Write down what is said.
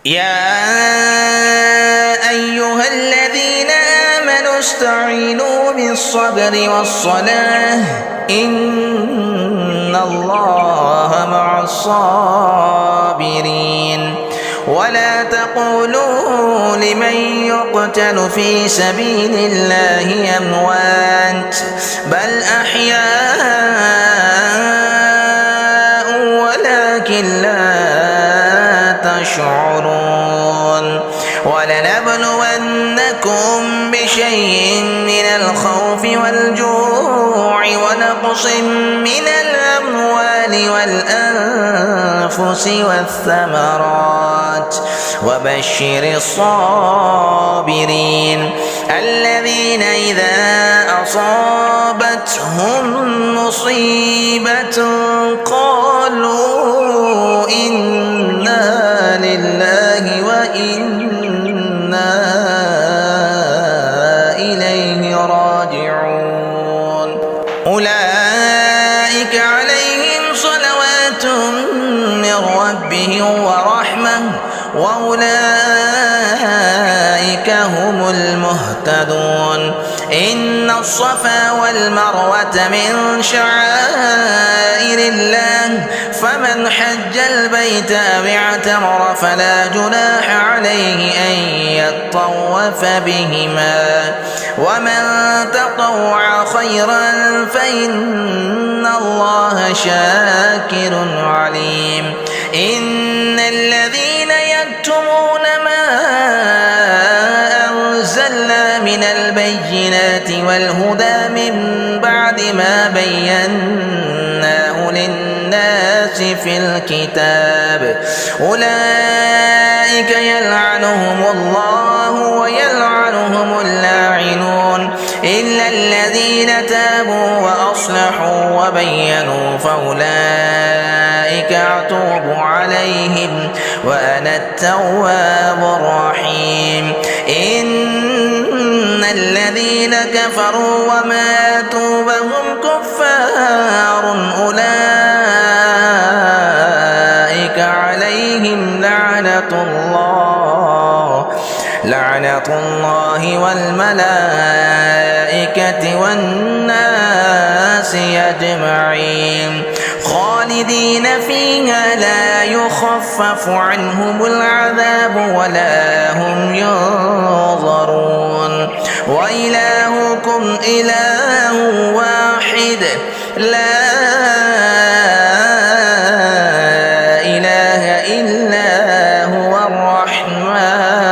يا أيها الذين آمنوا استعينوا بالصبر والصلاة إن الله مع الصابرين ولا تقولوا لمن يقتل في سبيل الله أموات بل أحياء ولكن لا تشعرون ولنبلونكم بشيء من الخوف والجوع ونقص من الأموال والأنفس والثمرات وبشر الصابرين الذين إذا أصابتهم مصيبة قالوا إنا لله وإنا إليه راجعون أولئك عليهم صلوات من ربهم ورحمة وأولئك هم المهتدون إن الصفا والمروة من شعائر الله فمن حج البيت أو اعتمر فلا جناح عليه أن يطوف بهما ومن تطوع خيرا فإن الله شاكر عليم إن الذين يكتمون ما أنزلنا من البينات والهدى من بعد ما بيناه للناس في الكتاب أولئك يلعنهم الله ويلعنهم اللاعنون إلا الذين تابوا وأصلحوا وبينوا فأولئك أتوب عليهم وأنا التواب الرحيم إن الذين كفروا وماتوا وهم كفار أولئك عليهم لعنة الله والملائكة والناس أجمعين خالدين فيها لا يخفف عنهم العذاب ولا هم ينظرون وإلهكم إله واحد لا إله إلا هو الرحمن